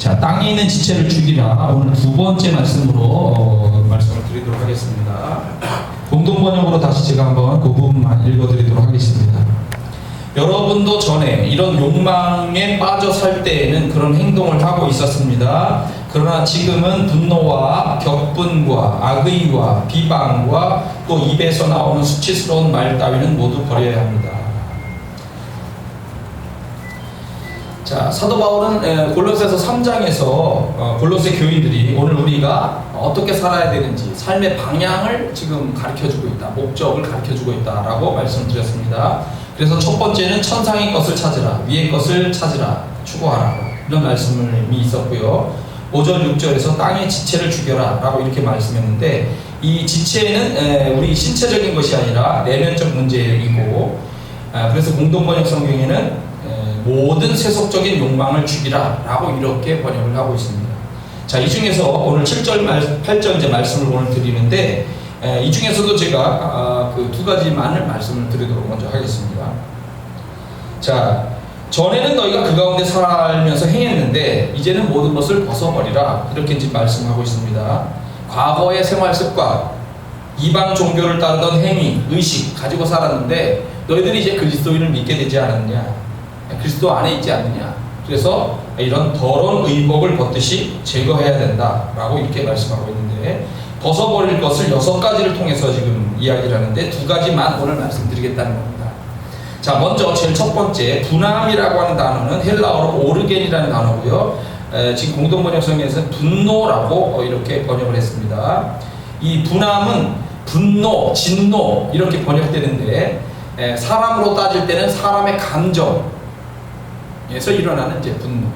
자, 땅에 있는 지체를 죽이라. 오늘 두 번째 말씀으로 말씀을 드리도록 하겠습니다. 공동 번역으로 다시 제가 한번 그 부분만 읽어드리도록 하겠습니다. 여러분도 전에 이런 욕망에 빠져 살 때에는 그런 행동을 하고 있었습니다. 그러나 지금은 분노와 격분과 악의와 비방과 또 입에서 나오는 수치스러운 말 따위는 모두 버려야 합니다. 자, 사도 바울은 골로새서 3장에서 골로새 교인들이 오늘 우리가 어떻게 살아야 되는지 삶의 방향을 지금 가르쳐주고 있다, 목적을 가르쳐주고 있다라고 말씀을 드렸습니다. 그래서 첫 번째는 천상의 것을 찾으라, 위의 것을 찾으라, 추구하라, 이런 말씀이 있었고요. 5절 6절에서 땅의 지체를 죽여라 라고 이렇게 말씀했는데, 이 지체는 우리 신체적인 것이 아니라 내면적 문제이고, 그래서 공동번역 성경에는 모든 세속적인 욕망을 죽이라 라고 이렇게 번역을 하고 있습니다. 자, 이 중에서 오늘 7절 8절 이제 말씀을 오늘 드리는데, 이 중에서도 제가 그 두 가지만을 말씀을 드리도록 먼저 하겠습니다. 자, 전에는 너희가 그 가운데 살면서 행했는데 이제는 모든 것을 벗어버리라, 이렇게 이제 말씀하고 있습니다. 과거의 생활 습관, 이방 종교를 따르던 행위, 의식 가지고 살았는데 너희들이 이제 그리스도인을 믿게 되지 않았느냐, 그리스도 안에 있지 않느냐, 그래서 이런 더러운 의복을 벗듯이 제거해야 된다 라고 이렇게 말씀하고 있는데, 벗어버릴 것을 6가지를 통해서 지금 이야기를 하는데 2가지만 오늘 말씀드리겠다는 겁니다. 자, 먼저 제일 첫 번째, 분함이라고 하는 단어는 헬라어로 오르겐이라는 단어고요. 지금 공동번역성에서는 분노라고 이렇게 번역을 했습니다. 이 분함은 분노, 진노 이렇게 번역되는데, 사람으로 따질 때는 사람의 감정에서 일어나는 이제 분노,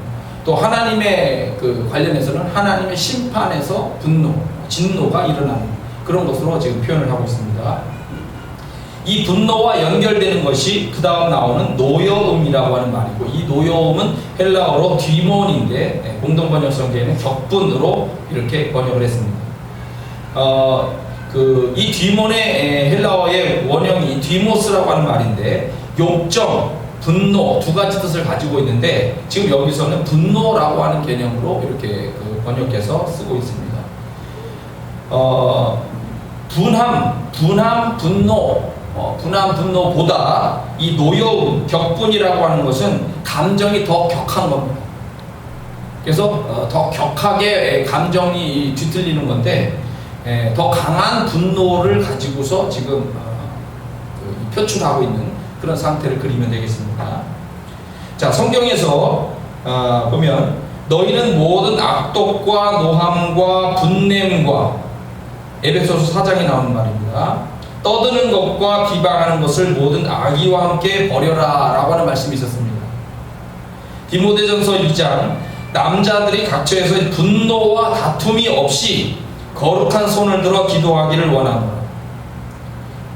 또 하나님의 그 관련해서는 하나님의 심판에서 분노, 진노가 일어나는 그런 것으로 지금 표현을 하고 있습니다. 이 분노와 연결되는 것이 그 다음 나오는 노여움이라고 하는 말이고, 이 노여움은 헬라어로 디몬인데 공동번역 성경에는 격분으로 이렇게 번역을 했습니다. 이 디몬의 헬라어의 원형이 디모스라고 하는 말인데, 욕정, 분노 2가지 뜻을 가지고 있는데, 지금 여기서는 분노라고 하는 개념으로 이렇게 번역해서 쓰고 있습니다. 분함, 분노, 분노보다 이 노여움, 격분이라고 하는 것은 감정이 더 격한 겁니다. 그래서 더 격하게 감정이 뒤틀리는 건데, 더 강한 분노를 가지고서 지금 표출하고 있는 그런 상태를 그리면 되겠습니다. 자, 성경에서 보면 너희는 모든 악독과 노함과 분냄과, 에베소서 4장에 나오는 말입니다. 떠드는 것과 비방하는 것을 모든 악의와 함께 버려라 라고 하는 말씀이 있었습니다. 디모데전서 2장, 남자들이 각처에서 분노와 다툼이 없이 거룩한 손을 들어 기도하기를 원하노라.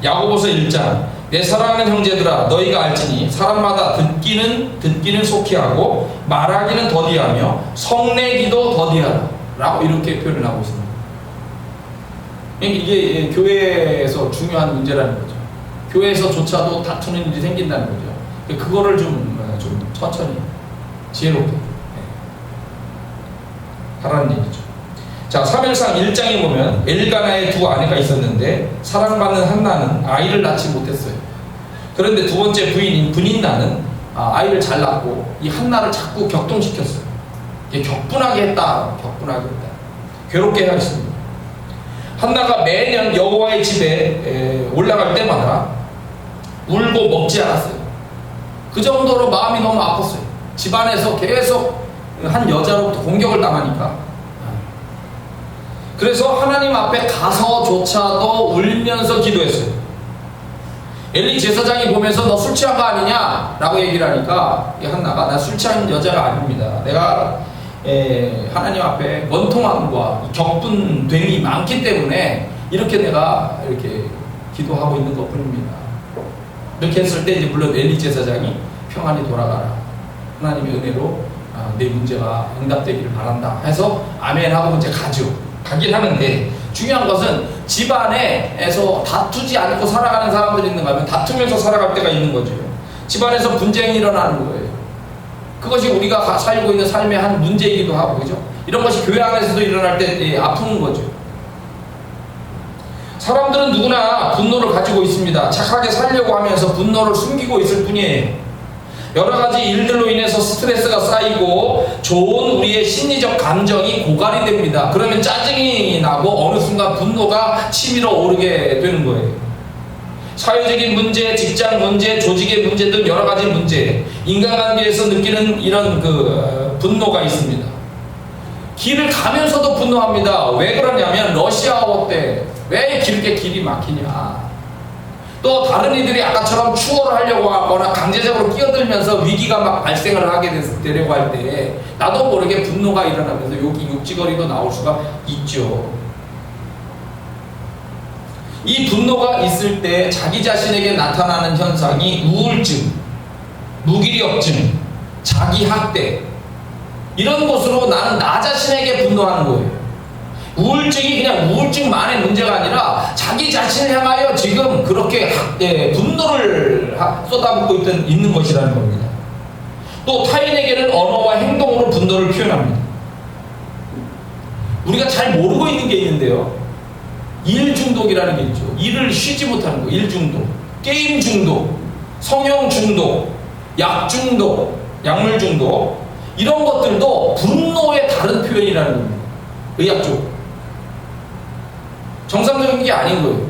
야고보서 1장, 내 사랑하는 형제들아, 너희가 알지니 사람마다 듣기는 속히 하고 말하기는 더디하며 성내기도 더디하라 라고 이렇게 표현을 하고 있습니다. 이게 교회에서 중요한 문제라는 거죠. 교회에서조차도 다투는 일이 생긴다는 거죠. 그거를 좀 천천히 지혜롭게 하라는 얘기죠. 자, 사무엘상 1장에 보면 엘가나의 2 아내가 있었는데 사랑받는 한나는 아이를 낳지 못했어요. 그런데 두 번째 부인인 브닌나는 아이를 잘 낳고 이 한나를 자꾸 격동시켰어요. 격분하게 했다. 괴롭게 하였습니다. 한나가 매년 여호와의 집에 올라갈 때마다 울고 먹지 않았어요. 그 정도로 마음이 너무 아팠어요. 집안에서 계속 한 여자로부터 공격을 당하니까. 그래서 하나님 앞에 가서조차도 울면서 기도했어요. 엘리 제사장이 보면서 너 술 취한 거 아니냐? 라고 얘기를 하니까 이 한나가 나 술 취한 여자가 아닙니다. 내가 하나님 앞에 원통함과 격분됨이 많기 때문에 이렇게 내가 이렇게 기도하고 있는 것 뿐입니다. 이렇게 했을 때 이제 물론 엘리 제사장이 평안히 돌아가라, 하나님의 은혜로 내 문제가 응답되기를 바란다 해서 아멘 하고 이제 가긴 하는데, 중요한 것은 집안에서 다투지 않고 살아가는 사람들이 있는가 하면 다투면서 살아갈 때가 있는 거죠. 집안에서 분쟁이 일어나는 거예요. 그것이 우리가 살고 있는 삶의 한 문제이기도 하고, 그죠? 이런 것이 교회 안에서도 일어날 때 아픈 거죠. 사람들은 누구나 분노를 가지고 있습니다. 착하게 살려고 하면서 분노를 숨기고 있을 뿐이에요. 여러 가지 일들로 인해서 스트레스가 쌓이고 좋은 우리의 심리적 감정이 고갈이 됩니다. 그러면 짜증이 나고 어느 순간 분노가 치밀어 오르게 되는 거예요. 사회적인 문제, 직장 문제, 조직의 문제 등 여러 가지 문제, 인간관계에서 느끼는 이런 분노가 있습니다. 길을 가면서도 분노합니다. 왜 그러냐면 러시아어 때 왜 이렇게 길이 막히냐. 또 다른 이들이 아까처럼 추월을 하려고 하거나 강제적으로 끼어들면서 위기가 막 발생을 하게 되려고 할 때 나도 모르게 분노가 일어나면서 여기 육지거리도 나올 수가 있죠. 이 분노가 있을 때 자기 자신에게 나타나는 현상이 우울증, 무기력증, 자기학대, 이런 것으로 나는 나 자신에게 분노하는 거예요. 우울증이 그냥 우울증만의 문제가 아니라 자기 자신을 향하여 지금 그렇게 분노를 쏟아붓고 있는 것이라는 겁니다. 또 타인에게는 언어와 행동으로 분노를 표현합니다. 우리가 잘 모르고 있는 게 있는데요. 일 중독이라는 게 있죠. 일을 쉬지 못하는 거, 일 중독, 게임 중독, 성형 중독, 약 중독, 약물 중독, 이런 것들도 분노의 다른 표현이라는 겁니다. 의학적으로. 정상적인 게 아닌 거예요.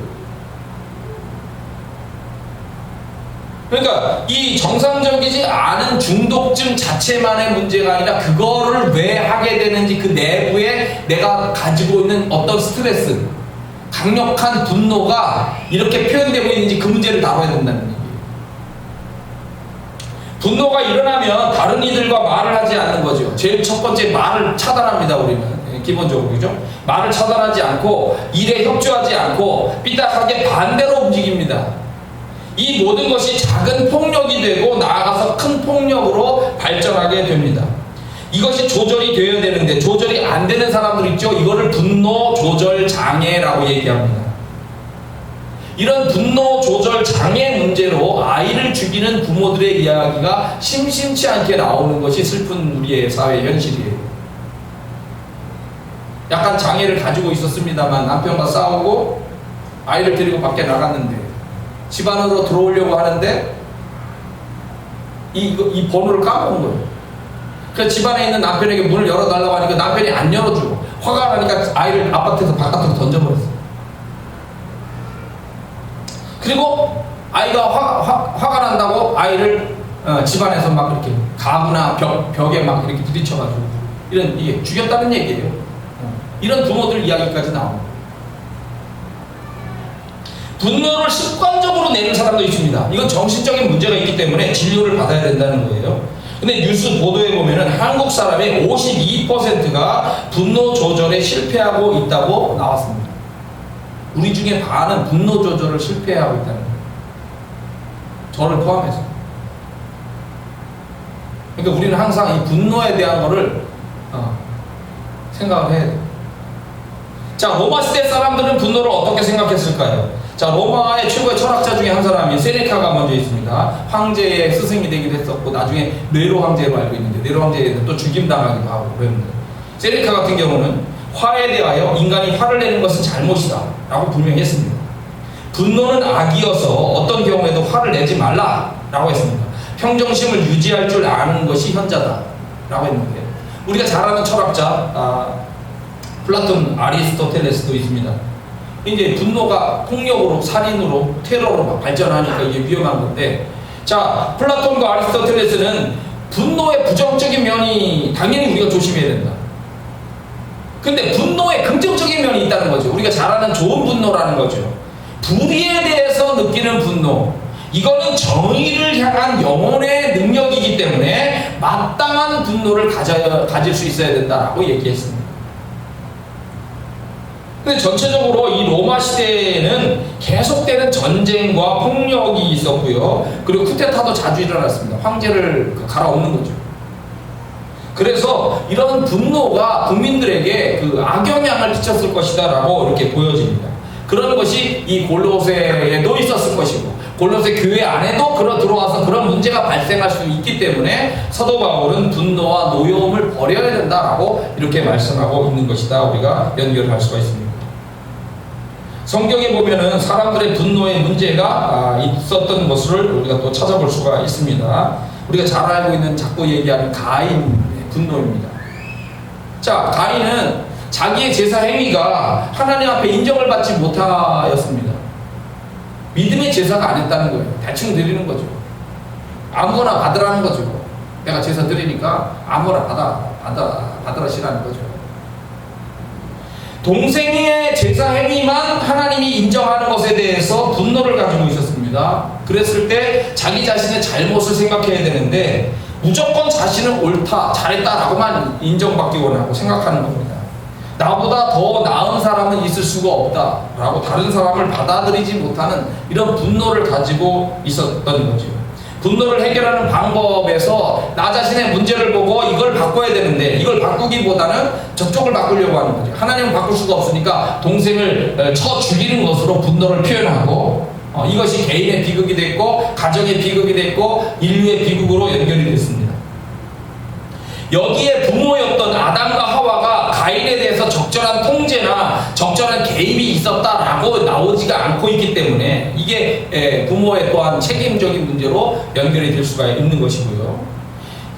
그러니까 이 정상적이지 않은 중독증 자체만의 문제가 아니라 그거를 왜 하게 되는지 그 내부에 내가 가지고 있는 어떤 스트레스, 강력한 분노가 이렇게 표현되고 있는지 그 문제를 다뤄야 된다는 얘기예요. 분노가 일어나면 다른 이들과 말을 하지 않는 거죠. 제일 첫 번째, 말을 차단합니다. 우리는 기본적으로, 그죠? 말을 차단하지 않고 일에 협조하지 않고 삐딱하게 반대로 움직입니다. 이 모든 것이 작은 폭력이 되고 나아가서 큰 폭력으로 발전하게 됩니다. 이것이 조절이 되어야 되는데 조절이 안 되는 사람들 있죠? 이거를 분노 조절 장애라고 얘기합니다. 이런 분노 조절 장애 문제로 아이를 죽이는 부모들의 이야기가 심심치 않게 나오는 것이 슬픈 우리의 사회 현실이에요. 약간 장애를 가지고 있었습니다만 남편과 싸우고 아이를 데리고 밖에 나갔는데 집 안으로 들어오려고 하는데 이 번호를 까먹은 거예요. 그래서 집 안에 있는 남편에게 문을 열어달라고 하니까 남편이 안 열어주고 화가 나니까 아이를 아파트에서 바깥으로 던져버렸어요. 그리고 아이가 화가 난다고 아이를 집안에서 막 이렇게 가구나 벽에 막 이렇게 부딪혀가지고 이게 죽였다는 얘기예요. 이런 부모들 이야기까지 나옵니다. 분노를 습관적으로 내는 사람도 있습니다. 이건 정신적인 문제가 있기 때문에 진료를 받아야 된다는 거예요. 근데 뉴스 보도에 보면은 한국 사람의 52%가 분노 조절에 실패하고 있다고 나왔습니다. 우리 중에 반은 분노 조절을 실패하고 있다는 거예요. 저를 포함해서. 그러니까 우리는 항상 이 분노에 대한 거를 생각을 해야 돼요. 자, 로마 시대 사람들은 분노를 어떻게 생각했을까요? 자, 로마의 최고의 철학자 중에 한 사람이 세네카가 먼저 있습니다. 황제의 스승이 되기도 했었고 나중에 네로 황제로 알고 있는데 네로 황제는 또 죽임당하기도 하고 그랬는데 세네카 같은 경우는 화에 대하여 인간이 화를 내는 것은 잘못이다 라고 분명히 했습니다. 분노는 악이어서 어떤 경우에도 화를 내지 말라 라고 했습니다. 평정심을 유지할 줄 아는 것이 현자다 라고 했는데 우리가 잘 아는 철학자 플라톤, 아리스토텔레스도 있습니다. 이제 분노가 폭력으로, 살인으로, 테러로 막 발전하니까 이게 위험한 건데, 자, 플라톤과 아리스토텔레스는 분노의 부정적인 면이 당연히 우리가 조심해야 된다. 근데 분노의 긍정적인 면이 있다는 거죠. 우리가 잘 아는 좋은 분노라는 거죠. 불의에 대해서 느끼는 분노, 이거는 정의를 향한 영혼의 능력이기 때문에 마땅한 분노를 가질 수 있어야 된다라고 얘기했습니다. 근데 전체적으로 이 로마 시대에는 계속되는 전쟁과 폭력이 있었고요. 그리고 쿠데타도 자주 일어났습니다. 황제를 갈아엎는 거죠. 그래서 이런 분노가 국민들에게 악영향을 끼쳤을 것이다 라고 이렇게 보여집니다. 그런 것이 이 골로새에도 있었을 것이고 골로새 교회 안에도 들어와서 그런 문제가 발생할 수 있기 때문에 사도 바울은 분노와 노여움을 버려야 된다라고 이렇게 말씀하고 있는 것이다. 우리가 연결할 수가 있습니다. 성경에 보면은 사람들의 분노의 문제가 있었던 것을 우리가 또 찾아볼 수가 있습니다. 우리가 잘 알고 있는 자꾸 얘기하는 가인의 분노입니다. 자, 가인은 자기의 제사 행위가 하나님 앞에 인정을 받지 못하였습니다. 믿음의 제사가 안 했다는 거예요. 대충 드리는 거죠. 아무거나 받으라는 거죠. 내가 제사 드리니까 아무거나 받으라시라는 거죠. 동생의 제사 행위만 하나님이 인정하는 것에 대해서 분노를 가지고 있었습니다. 그랬을 때 자기 자신의 잘못을 생각해야 되는데 무조건 자신은 옳다, 잘했다라고만 인정받기 원하고 생각하는 겁니다. 나보다 더 나은 사람은 있을 수가 없다라고 다른 사람을 받아들이지 못하는 이런 분노를 가지고 있었던 거죠. 분노를 해결하는 방법에서 나 자신의 문제를 보고 이걸 바꿔야 되는데 이걸 바꾸기보다는 저쪽을 바꾸려고 하는 거죠. 하나님은 바꿀 수가 없으니까 동생을 쳐 죽이는 것으로 분노를 표현하고 이것이 개인의 비극이 됐고 가정의 비극이 됐고 인류의 비극으로 연결이 됐습니다. 여기에 부모였던 아담과 하와가 가인에 대해서 적절한 통제나 적절한 개입이 있었다라고 나오지가 않고 있기 때문에 이게 부모의 또한 책임적인 문제로 연결이 될 수가 있는 것이고요.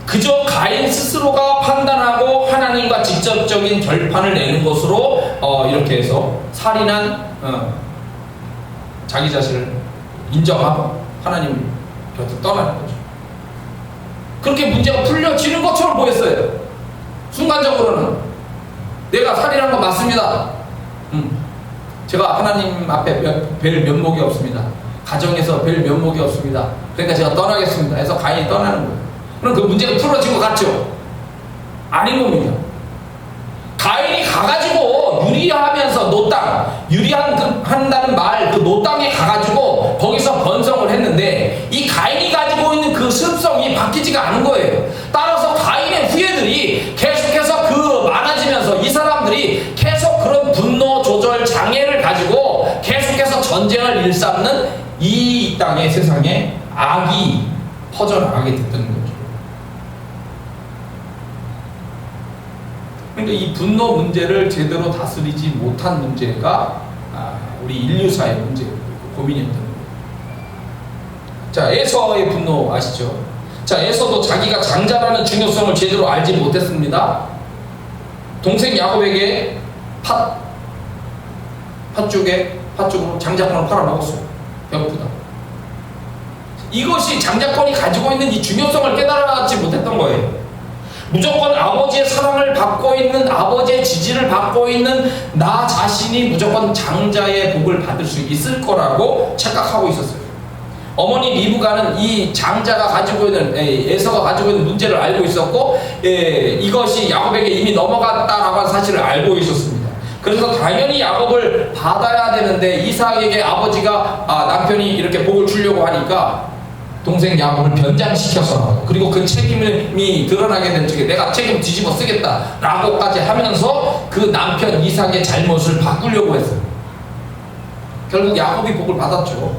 그저 가인 스스로가 판단하고 하나님과 직접적인 결판을 내는 것으로 이렇게 해서 살인한 자기 자신을 인정하고 하나님을 곁을 떠나는 거죠. 그렇게 문제가 풀려지는 것처럼 보였어요. 순간적으로는 내가 살인한 건 맞습니다. 제가 하나님 앞에 뵐 면목이 없습니다. 가정에서 뵐 면목이 없습니다. 그러니까 제가 떠나겠습니다 해서 가인이 떠나는 거예요. 그럼 그 문제가 풀어진 것 같죠? 아닌 겁니다. 가인이 가가지고 유리하면서 한다는 말, 그 노땅에 가가지고 거기서 번성을 했는데 이 가인이 가지고 있는 그 습성이 바뀌지가 않은 거예요. 따라서 가인의 후예들이 계속해서 많아지면서 이 사람들이 계속 그런 분노 조절 장애를 가지고 계속해서 전쟁을 일삼는 이 땅의 세상에 악이 퍼져나가게 됐던 거죠. 그러니까 이 분노 문제를 제대로 다스리지 못한 문제가 우리 인류사의 문제, 고민이었던 거예요. 자, 에서의 분노 아시죠? 자, 에서도 자기가 장자라는 중요성을 제대로 알지 못했습니다. 동생 야곱에게 팥죽으로 장자권을 팔아먹었어요. 배고프다. 이것이 장자권이 가지고 있는 이 중요성을 깨달지 못했던 거예요. 무조건 아버지의 사랑을 받고 있는, 아버지의 지지를 받고 있는 나 자신이 무조건 장자의 복을 받을 수 있을 거라고 착각하고 있었어요. 어머니 리브가는 이 장자가 가지고 있는, 에서가 가지고 있는 문제를 알고 있었고, 이것이 야곱에게 이미 넘어갔다라고 하는 사실을 알고 있었습니다. 그래서 당연히 야곱을 받아야 되는데 이삭에게 아버지가 남편이 이렇게 복을 주려고 하니까 동생 야곱을 변장시켜서, 그리고 그 책임이 드러나게 된 적에 내가 책임 뒤집어 쓰겠다 라고까지 하면서 그 남편 이삭의 잘못을 바꾸려고 했어요. 결국 야곱이 복을 받았죠.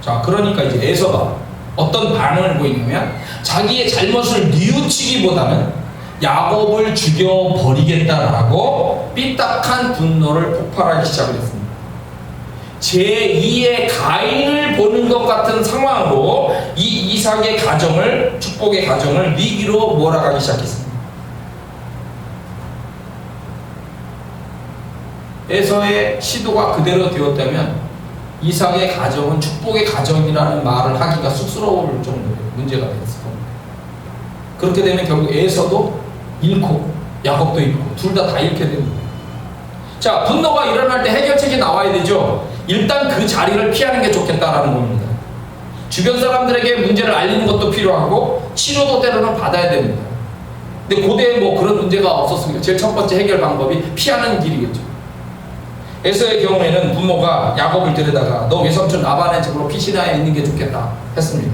자, 그러니까 이제 에서가 어떤 반응을 보이냐면 자기의 잘못을 뉘우치기보다는 야곱을 죽여버리겠다라고 삐딱한 분노를 폭발하기 시작을 했습니다. 제2의 가인을 보는 것 같은 상황으로 이 이삭의 가정을, 축복의 가정을 위기로 몰아가기 시작했습니다. 에서의 시도가 그대로 되었다면 이삭의 가정은 축복의 가정이라는 말을 하기가 쑥스러울 정도의 문제가 됐을 겁니다. 그렇게 되면 결국 에서도 잃고 야곱도 잃고 둘 다 잃게 됩니다. 자, 분노가 일어날 때 해결책이 나와야 되죠. 일단 그 자리를 피하는 게 좋겠다라는 겁니다. 주변 사람들에게 문제를 알리는 것도 필요하고 치료도 때로는 받아야 됩니다. 근데 고대에 뭐 그런 문제가 없었습니다. 제일 첫 번째 해결 방법이 피하는 길이겠죠. 에서의 경우에는 부모가 야곱을 데려다가 너 외삼촌 라반의 집으로 피신하에 있는 게 좋겠다 했습니다.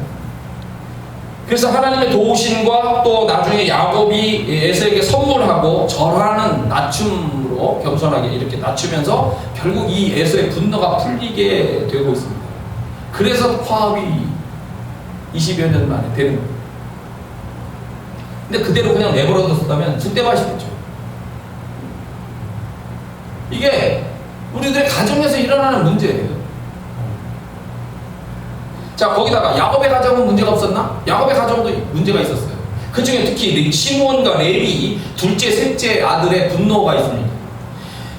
그래서 하나님의 도우심과 또 나중에 야곱이 에서에게 선물하고 절하는 낮춤으로 겸손하게 이렇게 낮추면서 결국 이 에서의 분노가 풀리게 되고 있습니다. 그래서 화합이 20여 년 만에 되는 거예요. 근데 그대로 그냥 내버려뒀다면 쑥대밭이 됐죠. 이게 우리들의 가정에서 일어나는 문제예요. 자, 거기다가 야곱의 가정은 문제가 없었나? 야곱의 가정도 문제가 있었어요. 그 중에 특히 시므온과 레위 둘째, 셋째 아들의 분노가 있습니다.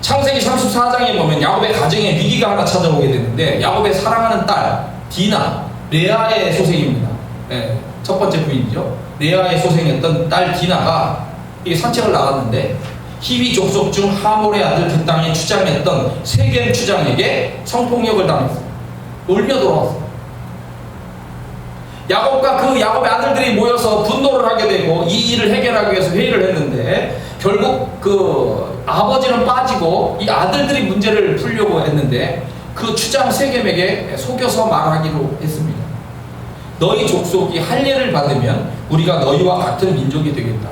창세기 34장에 보면 야곱의 가정에 위기가 하나 찾아오게 되는데, 야곱의 사랑하는 딸 디나, 레아의 소생입니다. 네, 첫 번째 부인이죠. 레아의 소생이었던 딸 디나가 이게 산책을 나갔는데 히위 족속 중 하몰의 아들 그 땅에 추장했던 세겜 추장에게 성폭력을 당했어요. 울며 돌아왔어요. 야곱과 그 야곱의 아들들이 모여서 분노를 하게 되고 이 일을 해결하기 위해서 회의를 했는데, 결국 그 아버지는 빠지고 이 아들들이 문제를 풀려고 했는데, 그 추장 세겜에게 속여서 말하기로 했습니다. 너희 족속이 할례를 받으면 우리가 너희와 같은 민족이 되겠다.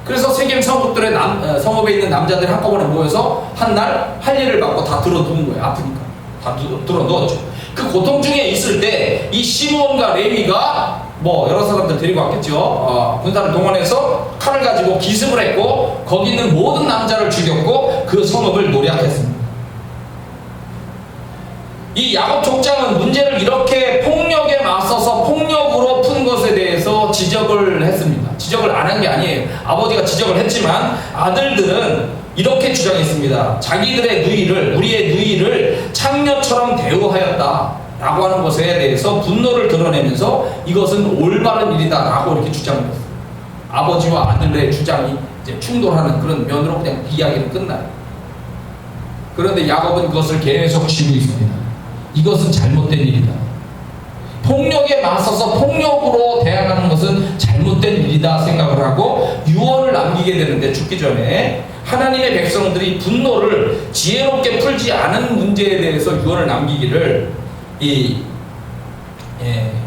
그래서 세겜 성읍들의 성읍에 있는 남자들이 한꺼번에 모여서 한날 할례를 받고 다 들어놓은 거예요. 아프니까 다 들어놓았죠. 그 고통 중에 있을 때 이 시므온과 레위가 뭐 여러 사람들 데리고 왔겠죠. 군사를 동원해서 칼을 가지고 기습을 했고 거기 있는 모든 남자를 죽였고 그 성읍을 노략했습니다. 이 야곱 족장은 문제를 이렇게 폭력에 맞서서 폭력으로 푼 것에 대해서 지적을 했습니다. 지적을 안 한 게 아니에요. 아버지가 지적을 했지만 아들들은 이렇게 주장했습니다. 자기들의 누이를, 우리의 누이를 창녀처럼 대우하였다 라고 하는 것에 대해서 분노를 드러내면서 이것은 올바른 일이다 라고 이렇게 주장을 했어요. 아버지와 아들의 주장이 이제 충돌하는 그런 면으로 그냥 이야기는 끝나요. 그런데 야곱은 그것을 계속 쥐고 있습니다. 이것은 잘못된 일이다. 폭력에 맞서서 폭력으로 대항하는 것은 잘못된 일이다 생각을 하고 유언을 남기게 되는데, 죽기 전에 하나님의 백성들이 분노를 지혜롭게 풀지 않은 문제에 대해서 유언을 남기기를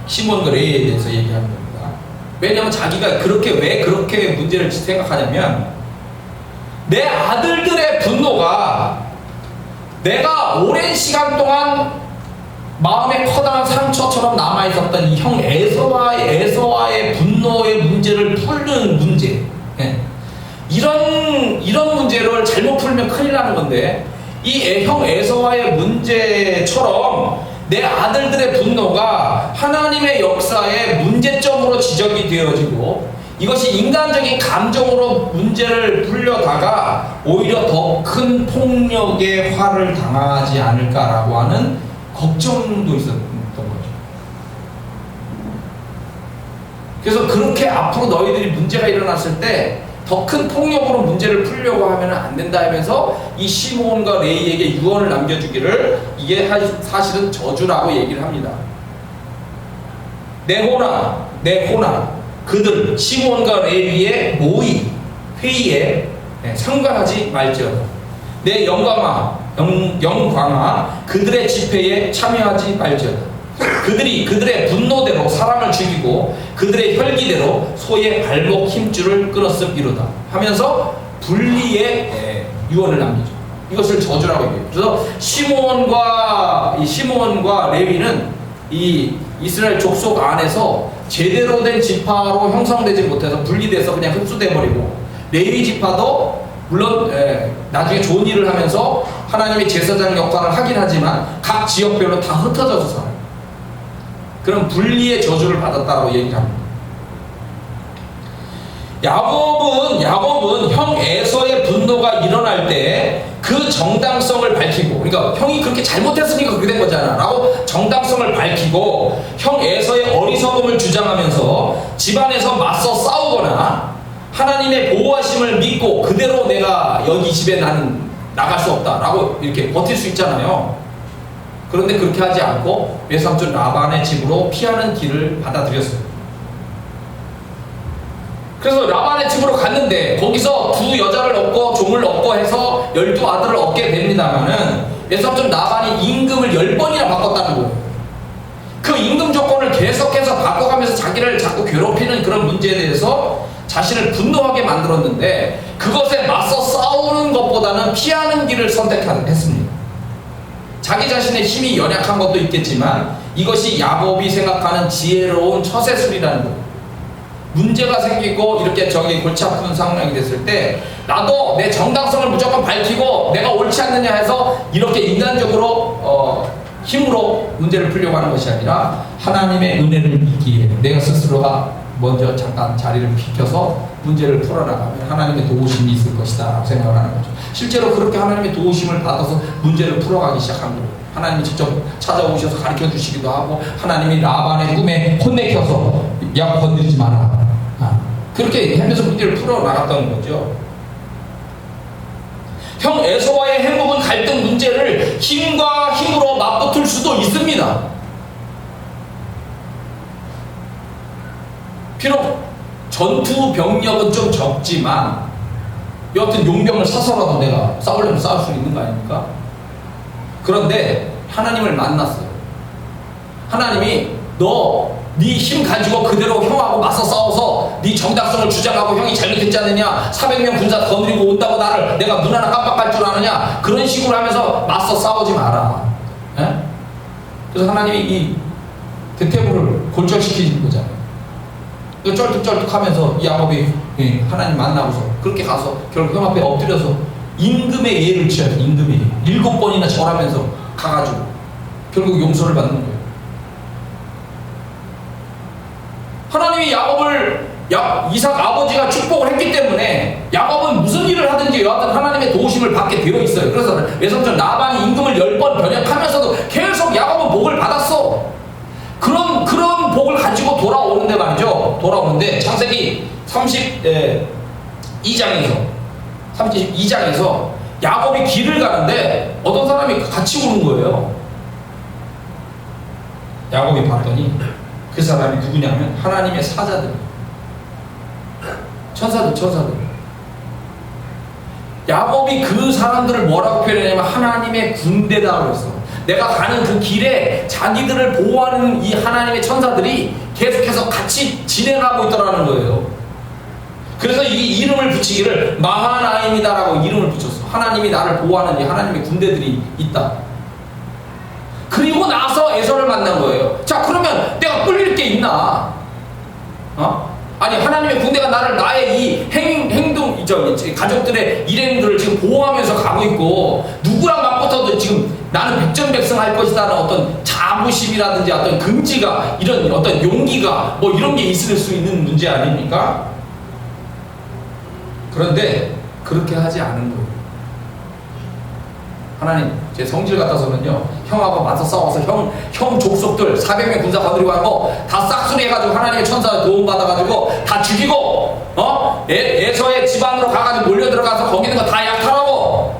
시몬과 레위에 대해서 얘기하는 겁니다. 왜냐하면 자기가 왜 그렇게 문제를 생각하냐면, 내 아들들의 분노가 내가 오랜 시간 동안 마음에 커다란 상처처럼 남아있었던 이 형 에서와의 분노의 문제를 푸는 문제, 이런 문제를 잘못 풀면 큰일 나는 건데, 이 형 에서와의 문제처럼 내 아들들의 분노가 하나님의 역사의 문제점으로 지적이 되어지고 이것이 인간적인 감정으로 문제를 풀려다가 오히려 더 큰 폭력의 화를 당하지 않을까라고 하는 걱정도 있었던 거죠. 그래서 그렇게 앞으로 너희들이 문제가 일어났을 때 더 큰 폭력으로 문제를 풀려고 하면 안 된다 하면서 이 시므온과 레위에게 유언을 남겨주기를, 이게 사실은 저주라고 얘기를 합니다. 내 호나 그들 시므온과 레위의 회의에 상관하지 말지어다. 내 영광아 그들의 집회에 참여하지 말지어다. 그들이 그들의 분노대로 사람을 죽이고 그들의 혈기대로 소의 발목 힘줄을 끊었음이로다 하면서 분리의 유언을 남기죠. 이것을 저주라고 얘기해요. 그래서 시므온과 레위는 이 이스라엘 족속 안에서 제대로 된 지파로 형성되지 못해서 분리돼서 그냥 흡수돼 버리고, 레위 지파도 물론 나중에 좋은 일을 하면서 하나님의 제사장 역할을 하긴 하지만 각 지역별로 다 흩어져서 살아요. 그런 분리의 저주를 받았다고 얘기합니다. 야곱은 형 에서의 분노가 일어날 때 그 정당성을 밝히고, 그러니까 형이 그렇게 잘못했으니까 그렇게 된 거잖아 라고 정당성을 밝히고 형 에서의 어리석음을 주장하면서 집안에서 맞서 싸우거나 하나님의 보호하심을 믿고 그대로 내가 여기 집에 나는 나갈 수 없다 라고 이렇게 버틸 수 있잖아요. 그런데 그렇게 하지 않고 외삼촌 라반의 집으로 피하는 길을 받아들였어요. 그래서 라반의 집으로 갔는데 거기서 두 여자를 얻고 종을 얻고 해서 12아들을 얻게 됩니다만은 외삼촌 라반이 임금을 10번이나 바꿨다는 거예요. 그 임금 조건을 계속해서 바꿔가면서 자기를 자꾸 괴롭히는 그런 문제에 대해서 자신을 분노하게 만들었는데, 그것에 맞서 싸우는 것보다는 피하는 길을 선택했습니다. 자기 자신의 힘이 연약한 것도 있겠지만 이것이 야곱이 생각하는 지혜로운 처세술이라는 거예요. 문제가 생기고 이렇게 저기 골치 아픈 상황이 됐을 때 나도 내 정당성을 무조건 밝히고 내가 옳지 않느냐 해서 이렇게 인간적으로 힘으로 문제를 풀려고 하는 것이 아니라 하나님의 은혜를 믿기에 내가 스스로가 먼저 잠깐 자리를 비켜서 문제를 풀어나가면 하나님의 도우심이 있을 것이다 라고 생각을 하는 거죠. 실제로 그렇게 하나님의 도우심을 받아서 문제를 풀어가기 시작한 거예요. 하나님이 직접 찾아오셔서 가르쳐 주시기도 하고 하나님이 라반의 꿈에 혼내켜서 야곱 건드리지 마라 그렇게 하면서 문제를 풀어나갔다는 거죠. 형 에서와의 행복은 갈등 문제를 힘과 힘으로 맞붙을 수도 있습니다. 비록 전투 병력은 좀 적지만 여하튼 용병을 사서라도 내가 싸우려면 싸울 수 있는 거 아닙니까? 그런데 하나님을 만났어요. 하나님이 네 힘 가지고 그대로 형하고 맞서 싸워서 네 정당성을 주장하고 형이 잘못했지 않느냐 400명 군사 거느리고 온다고 내가 눈 하나 깜빡할 줄 아느냐 그런 식으로 하면서 맞서 싸우지 마라. 에? 그래서 하나님이 이 대퇴부를 골절시키는 거잖아요. 쩔뚝쩔뚝하면서 야곱이 하나님 만나고서 그렇게 가서 결국 형 앞에 엎드려서 임금의 예를 취하죠. 임금의 예. 7번이나 절하면서 가가지고 결국 용서를 받는 거예요. 하나님이 이삭 아버지가 축복을 했기 때문에 야곱은 무슨 일을 하든지 여하튼 하나님의 도우심을 받게 되어 있어요. 그래서 외삼촌 라반이 임금을 10번 변역하면서도 계속 야곱은 복을 받았어. 그런 복을 가지고 돌아오는데 말이죠. 돌아오는데 창세기 32장에서 야곱이 길을 가는데 어떤 사람이 같이 오는 거예요. 야곱이 봤더니 그 사람이 누구냐면 하나님의 사자들, 천사들. 야곱이 그 사람들을 뭐라고 표현했냐면 하나님의 군대다 그랬어. 내가 가는 그 길에 자기들을 보호하는 이 하나님의 천사들이 계속해서 같이 진행하고 있더라는 거예요. 그래서 이 이름을 붙이기를 마하나임이다라고 이름을 붙였어. 하나님이 나를 보호하는 이 하나님의 군대들이 있다. 그리고 나서 에서를 만난 거예요. 자, 그러면 내가 끌릴 게 있나? 아니, 하나님의 군대가 나의 이 행동, 가족들의 일행들을 지금 보호하면서 가고 있고, 누구랑 맞붙어도 지금 나는 백전백승할 것이다라는 어떤 자부심이라든지 어떤 긍지가, 이런 어떤 용기가, 뭐 이런 게 있을 수 있는 문제 아닙니까? 그런데 그렇게 하지 않은 거예요. 하나님, 제 성질 같아서는요, 형하고 맞서 싸워서 형 족속들 400명 군사 거느리고 한 거 다 싹쓸이 해가지고 하나님의 천사 도움 받아가지고 다 죽이고, 에서의 집안으로 가가지고 몰려 들어가서 거기 있는 거 다 약탈하고,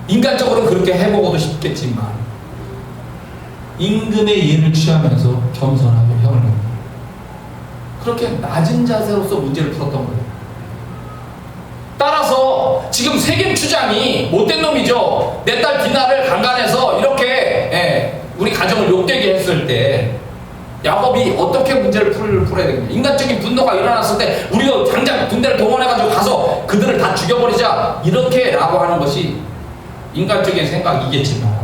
인간적으로는 그렇게 해보고도 싶겠지만, 임금의 예를 취하면서 겸손하게 형을 냅니다. 그렇게 낮은 자세로서 문제를 풀었던 거예요. 따라서 지금 세겜 추장이 못된 놈이죠. 내 딸 디나를 강간해서 이렇게 우리 가정을 욕되게 했을 때 야곱이 어떻게 문제를 풀어야 되겠냐. 인간적인 분노가 일어났을 때 우리가 당장 군대를 동원해가지고 가서 그들을 다 죽여버리자 이렇게 라고 하는 것이 인간적인 생각이겠지만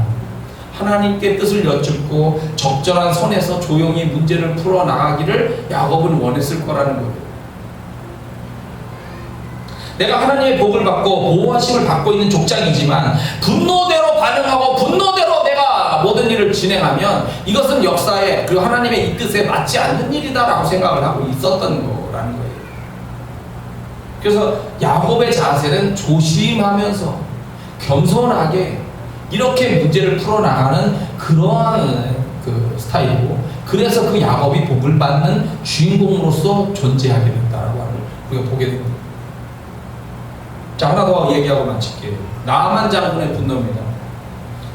하나님께 뜻을 여쭙고 적절한 선에서 조용히 문제를 풀어나가기를 야곱은 원했을 거라는 거예요. 내가 하나님의 복을 받고 보호하심을 받고 있는 족장이지만 분노대로 반응하고 분노대로 내가 모든 일을 진행하면 이것은 역사에 그리고 하나님의 이 뜻에 맞지 않는 일이다라고 생각을 하고 있었던 거라는 거예요. 그래서 야곱의 자세는 조심하면서 겸손하게 이렇게 문제를 풀어나가는 그러한 그 스타일이고, 그래서 그 야곱이 복을 받는 주인공으로서 존재하게 됐다라고 하는 걸 우리가 보게 됩니다. 자, 하나 더 얘기하고 마칠게요. 나아만 장군의 분노입니다.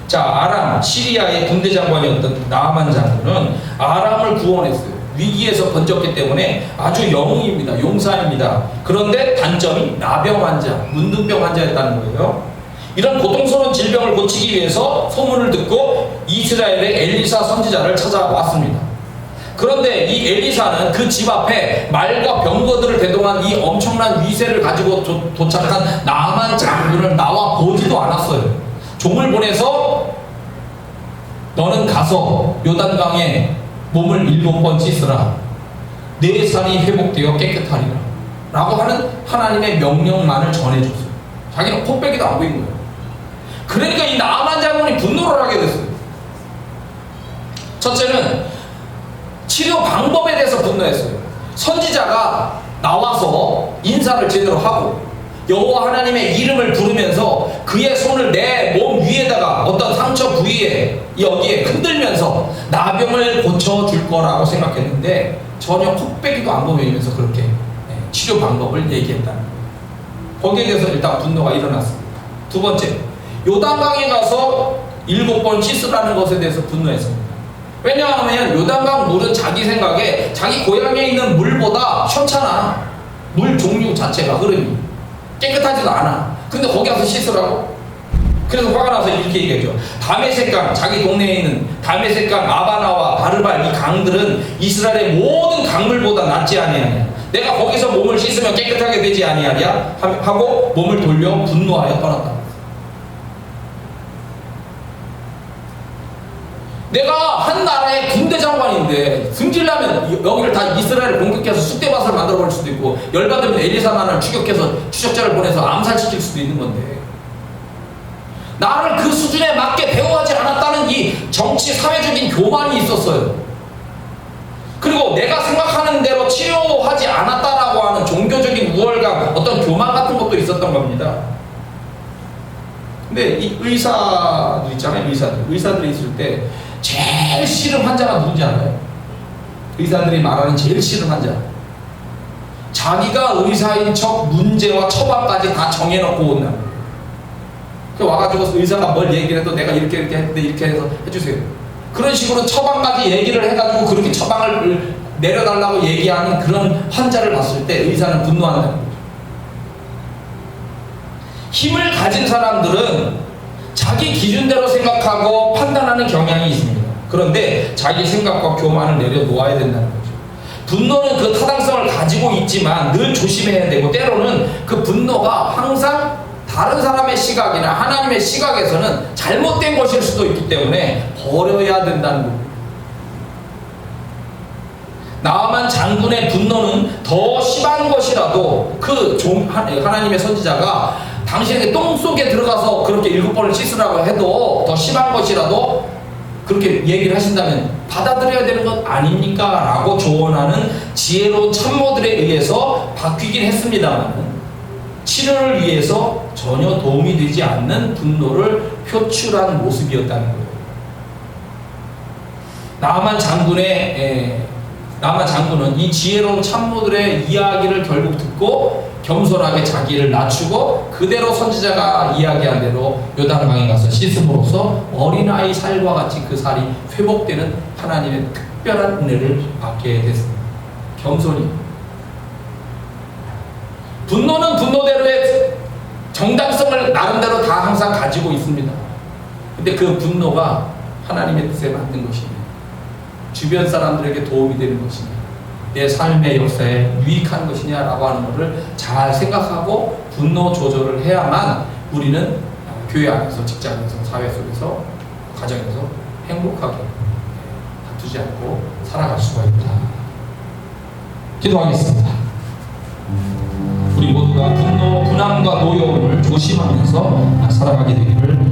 자, 아람, 시리아의 군대 장관이었던 나아만 장군은 아람을 구원했어요. 위기에서 건졌기 때문에 아주 영웅입니다. 용사입니다. 그런데 단점이 나병 환자, 문둥병 환자였다는 거예요. 이런 고통스러운 질병을 고치기 위해서 소문을 듣고 이스라엘의 엘리사 선지자를 찾아왔습니다. 그런데 이 엘리사는 그 집 앞에 말과 병거들을 대동한 이 엄청난 위세를 가지고 도착한 나아만 장군을 나와 보지도 않았어요. 종을 보내서 너는 가서 요단강에 몸을 7번 씻으라. 내 살이 회복되어 깨끗하리라. 라고 하는 하나님의 명령만을 전해줬어요. 자기는 코빼기도 안 보인 거예요. 그러니까 이 나아만 장군이 분노를 하게 됐어요. 첫째는 치료 방법에 대해서 분노했어요. 선지자가 나와서 인사를 제대로 하고 여호와 하나님의 이름을 부르면서 그의 손을 내 몸 위에다가 어떤 상처 부위에 여기에 흔들면서 나병을 고쳐줄 거라고 생각했는데 전혀 콧배기도 안 보이면서 그렇게 치료 방법을 얘기했다는 거예요. 거기에 대해서 일단 분노가 일어났습니다. 두 번째, 요단강에 가서 7번 씻으라는 것에 대해서 분노했습니다. 왜냐하면 요단강 물은 자기 생각에 자기 고향에 있는 물보다 시원찮아. 물 종류 자체가 흐름이 깨끗하지도 않아. 근데 거기 가서 씻으라고? 그래서 화가 나서 이렇게 얘기하죠. 다메섹강, 자기 동네에 있는 다메섹강, 아바나와 바르발 이 강들은 이스라엘의 모든 강물보다 낫지 아니하냐. 내가 거기서 몸을 씻으면 깨끗하게 되지 아니하냐 하고 몸을 돌려 분노하여 떠났다. 내가 한 나라의 군대 장관인데 승질나면 여기를 다 이스라엘을 공격해서 쑥대밭을 만들어버릴 수도 있고 열받으면 엘리사만을 추격해서 추적자를 보내서 암살시킬 수도 있는 건데 나를 그 수준에 맞게 대우하지 않았다는 이 정치 사회적인 교만이 있었어요. 그리고 내가 생각하는 대로 치료하지 않았다라고 하는 종교적인 우월감, 어떤 교만 같은 것도 있었던 겁니다. 근데 이 의사들 있잖아요. 의사들이 있을 때 제일 싫은 환자가 누군지 알아요? 의사들이 말하는 제일 싫은 환자. 자기가 의사인 척 문제와 처방까지 다 정해놓고 온다. 와가지고 의사가 뭘 얘기를 해도 내가 이렇게 했는데 이렇게 해서 해주세요. 그런 식으로 처방까지 얘기를 해가지고 그렇게 처방을 내려달라고 얘기하는 그런 환자를 봤을 때 의사는 분노한다는 거죠. 힘을 가진 사람들은 자기 기준대로 생각하고 판단하는 경향이 있습니다. 그런데 자기 생각과 교만을 내려놓아야 된다는 거죠. 분노는 그 타당성을 가지고 있지만 늘 조심해야 되고 때로는 그 분노가 항상 다른 사람의 시각이나 하나님의 시각에서는 잘못된 것일 수도 있기 때문에 버려야 된다는 겁니다. 나아만 장군의 분노는 더 심한 것이라도 그 하나님의 선지자가 당신에게 똥 속에 들어가서 그렇게 7번을 씻으라고 해도 더 심한 것이라도 그렇게 얘기를 하신다면 받아들여야 되는 것 아닙니까? 라고 조언하는 지혜로운 참모들에 의해서 바뀌긴 했습니다만 치료를 위해서 전혀 도움이 되지 않는 분노를 표출한 모습이었다는 거예요. 나아만 장군은 이 지혜로운 참모들의 이야기를 결국 듣고 겸손하게 자기를 낮추고 그대로 선지자가 이야기한 대로 요단강에 가서 씻음으로써 어린아이 살과 같이 그 살이 회복되는 하나님의 특별한 은혜를 받게 됐습니다. 겸손히. 분노는 분노대로의 정당성을 나름대로 다 항상 가지고 있습니다. 근데 그 분노가 하나님의 뜻에 맞는 것입니다. 주변 사람들에게 도움이 되는 것이냐, 내 삶의 역사에 유익한 것이냐라고 하는 것을 잘 생각하고 분노 조절을 해야만 우리는 교회 안에서, 직장에서, 사회 속에서, 가정에서 행복하게 다투지 않고 살아갈 수가 있다. 기도하겠습니다. 우리 모두가 분노, 분함과 노여움을 조심하면서 살아가게 되기를